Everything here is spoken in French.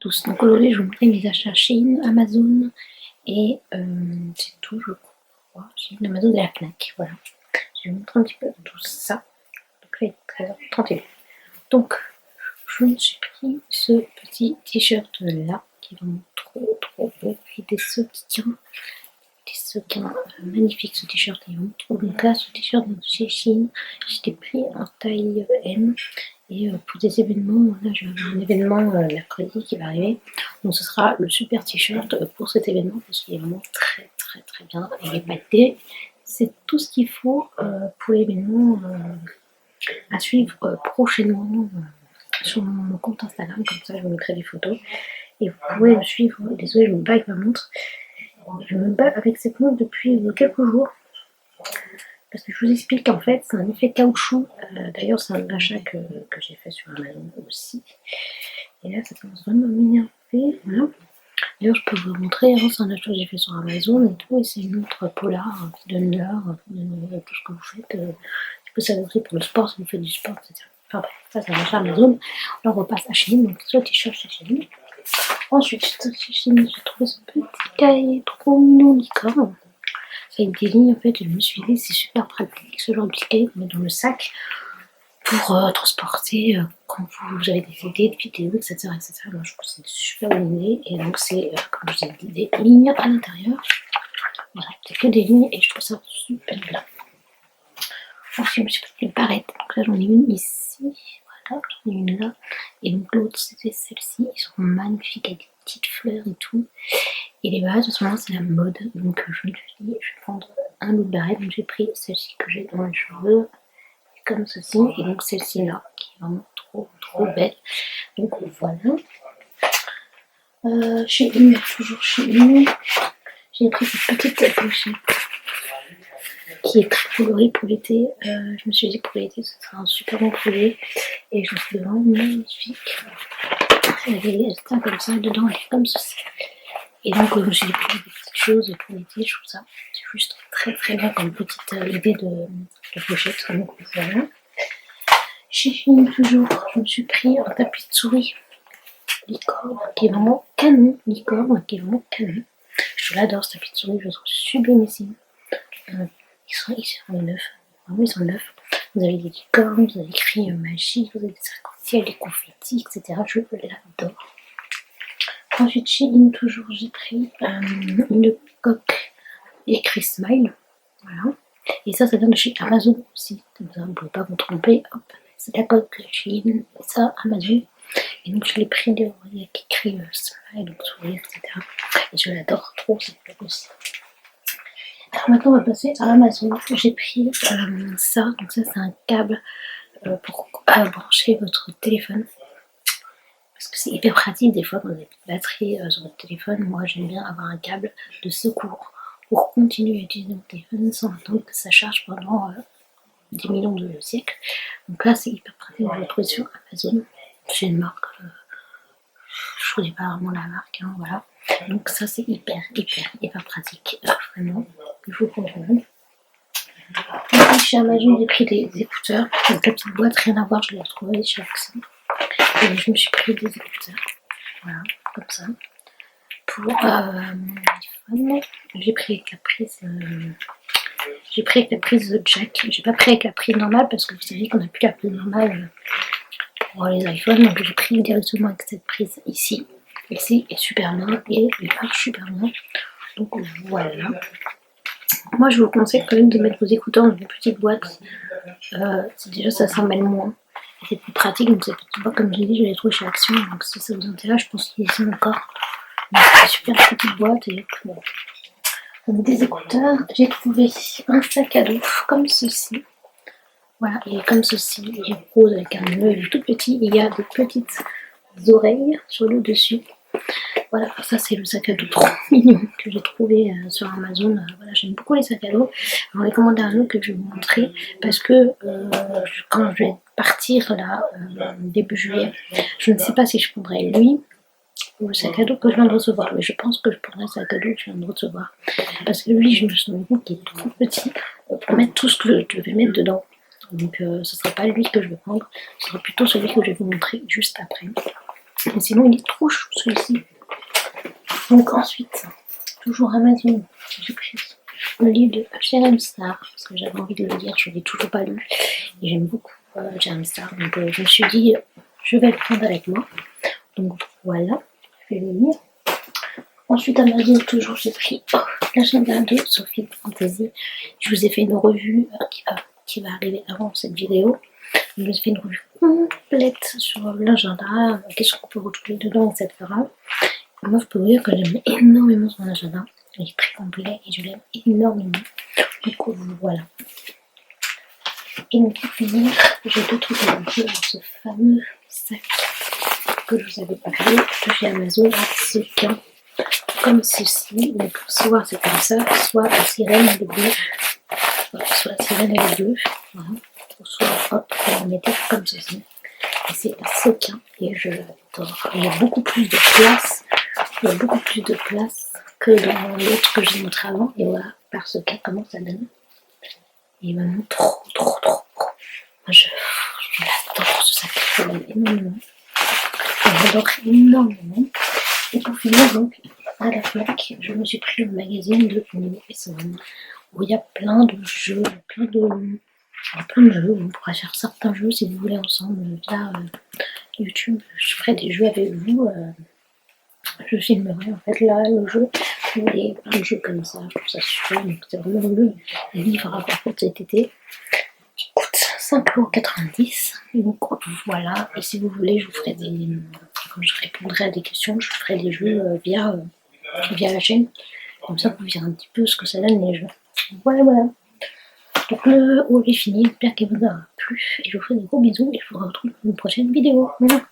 tous. Donc aujourd'hui, je vais vous montrer mes achats Shein, Amazon et c'est tout, je crois. Shein, Amazon et la Fnac. Voilà. Je vais vous montrer un petit peu tout ça. Donc là, il est 13h31. Donc, je me suis pris ce petit t-shirt là qui est vraiment trop beau et des sequins. Magnifique ce t-shirt, il est vraiment trop bon. Donc là, ce t-shirt de chez Shein, je l'ai pris en taille M. Et pour des événements, là je vais avoir un événement mercredi qui va arriver. Donc ce sera le super t-shirt pour cet événement parce qu'il est vraiment très bien. Et les pâtés, c'est tout ce qu'il faut pour l'événement à suivre prochainement sur mon compte Instagram. Comme ça, je vous mettrai des photos. Et vous pouvez me suivre. Désolée, je me bats avec ma montre. Je me bats avec cette montre depuis quelques jours. Parce que je vous explique en fait, c'est un effet caoutchouc. D'ailleurs, c'est un achat que j'ai fait sur Amazon aussi. Et là, ça commence vraiment à m'énerver. Voilà. D'ailleurs, je peux vous montrer, hein, c'est un achat que j'ai fait sur Amazon et tout. Et c'est une montre polar qui donne l'heure, qui donne tout ce que vous faites. Qui peut s'adapter pour le sport si vous faites du sport, etc. Enfin bref, ça c'est un achat Amazon. Là, on repasse à Shein. Donc, ce t-shirt chez Shein. Ensuite, chez Shein, j'ai trouvé ce petit cahier trop mignon licorne. Avec des lignes en fait, je me suis dit c'est super pratique ce genre de cahier qu'on met dans le sac pour transporter quand vous avez des idées de vidéos, etc. Moi je trouve que c'est une super bonne idée et donc c'est comme je vous ai dit des lignes à l'intérieur. Voilà, c'est que des lignes et je trouve ça super bien. Ensuite je me suis pris une barrette, donc là j'en ai une ici, voilà, j'en ai une là et donc l'autre c'était celle-ci, ils sont magnifiques avec des petites fleurs et tout. Et les barrettes, en ce moment, c'est la mode. Donc, je me suis dit, je vais prendre un autre barrette. Donc, j'ai pris celle-ci que j'ai dans les cheveux, comme ceci. Et donc, celle-ci-là, qui est vraiment trop belle. Donc, voilà. Chez une, toujours chez une, j'ai pris cette petite pochette qui est très colorée pour l'été. Je me suis dit, pour l'été, ce sera un super bon projet. Et je trouve vraiment magnifique. Elle est comme ça, dedans, elle est comme ceci. Et donc, je me suis dit, pour des petites choses pour l'été, je trouve ça juste très bien comme petite idée de pochette. Donc, voilà. Chez Shein, toujours, je me suis pris un tapis de souris licorne qui est vraiment canon. Je l'adore, ce tapis de souris, je le trouve sublimissime. Ils sont neufs. Vraiment, ils sont neufs. Vous avez des licornes, vous avez écrit magie, vous avez des arcs-en-ciel, des confettis, etc. Je l'adore. Ensuite, chez In, toujours, j'ai pris une coque écrit Smile. Voilà. Et ça vient de chez Amazon aussi. Comme ça, vous ne pouvez pas vous tromper. Hop, c'est la coque chez In, et ça, Amazon. Et donc, je l'ai pris de qui écrit Smile, donc sourire, etc. Et je l'adore trop, cette coque aussi. Alors maintenant, on va passer à Amazon. J'ai pris ça. Donc, ça, c'est un câble pour brancher votre téléphone. Parce que c'est hyper pratique des fois quand vous avez plus de batterie sur votre téléphone. Moi j'aime bien avoir un câble de secours pour continuer à utiliser mon téléphone sans attendre que ça charge pendant des millions de siècles. Donc là c'est hyper pratique, je le trouve sur Amazon. C'est une marque, je ne connais pas vraiment la marque, hein, voilà. Donc ça c'est hyper pratique, vraiment, il faut comprendre. Ensuite chez Amazon j'ai pris des écouteurs, donc la petite boîte rien à voir, je l'ai retrouvée chez Accent. Et je me suis pris des écouteurs, voilà, comme ça, pour mon iPhone. J'ai pris avec la prise jack. J'ai pas pris avec la prise normale parce que vous savez qu'on n'a plus la prise normale pour les iPhones. Donc j'ai pris directement avec cette prise ici. Ici est super bien et il marche super bien. Donc voilà. Moi je vous conseille quand même de mettre vos écouteurs dans une petite boîte. Déjà ça s'emmêle moins. C'est plus pratique, donc cette petite boîte, comme je l'ai dit, je l'ai trouvée chez Action, donc si ça vous intéresse, je pense qu'il y a ici encore. C'est une super petite boîte et bon. Donc des écouteurs, j'ai trouvé un sac à dos comme ceci. Voilà, il est comme ceci, il est rose avec un nœud, il est tout petit, il y a des petites oreilles sur le dessus. Voilà, ça c'est le sac à dos trop mignon que j'ai trouvé sur Amazon. Voilà, j'aime beaucoup les sacs à dos. Alors, j'ai commandé un autre que je vais vous montrer parce que quand je vais partir là, début juillet, je ne sais pas si je prendrai lui ou le sac à dos que je viens de recevoir. Mais je pense que je prendrai le sac à dos que je viens de recevoir. Parce que lui, je me suis rendu compte qu'il est trop petit pour mettre tout ce que je vais mettre dedans. Donc ce ne sera pas lui que je vais prendre, ce sera plutôt celui que je vais vous montrer juste après. Mais sinon, il est trop chou celui-ci. Donc ensuite, toujours Amazon, j'ai pris le livre de J.M. Star, parce que j'avais envie de le lire, je ne l'ai toujours pas lu. Et j'aime beaucoup J.M. Star, donc je me suis dit, je vais le prendre avec moi. Donc voilà, je vais le lire. Ensuite, Amazon, toujours, j'ai pris l'agenda de Sophie Fantasy. Je vous ai fait une revue qui va arriver avant cette vidéo. Je vous ai fait une revue complète sur l'agenda, qu'est-ce qu'on peut retrouver dedans, etc. Et moi, je peux vous dire que j'aime énormément son agenda. Il est très complet et je l'aime énormément. Donc voilà. Et donc pour finir, j'ai deux trucs à vous dire dans ce fameux sac que je vous avais parlé de chez Amazon à sequins. Comme ceci, donc soit c'est comme ça, soit la sirène et le bleu, voilà, soit la sirène et le bleu, voilà, ou soit hop, vous en mettez comme ceci. Et c'est un sequin et je l'adore. Il y a beaucoup plus de place, que dans l'autre que je vous ai montré avant. Et voilà, par sequin, comment ça donne. Il est vraiment trop. Moi je l'adore ce sac, je l'aime énormément. J'adore énormément. Et pour finir, donc, à la Fnac, je me suis pris le magazine de Nemo et Son, où il y a plein de jeux, on pourra faire certains jeux si vous voulez ensemble via YouTube. Je ferai des jeux avec vous, je filmerai en fait là le jeu, et plein de jeux comme ça, je trouve ça super, donc c'est vraiment le livre à voir pour cet été. Qui coûte 5,90 €. Donc voilà, et si vous voulez, je vous ferai quand je répondrai à des questions, je ferai des jeux via la chaîne. Comme ça, vous verrez un petit peu ce que ça donne les jeux. Voilà. Donc le haul est fini, j'espère qu'il vous aura plu. Et je vous fais des gros bisous et je vous retrouve dans une prochaine vidéo. Voilà.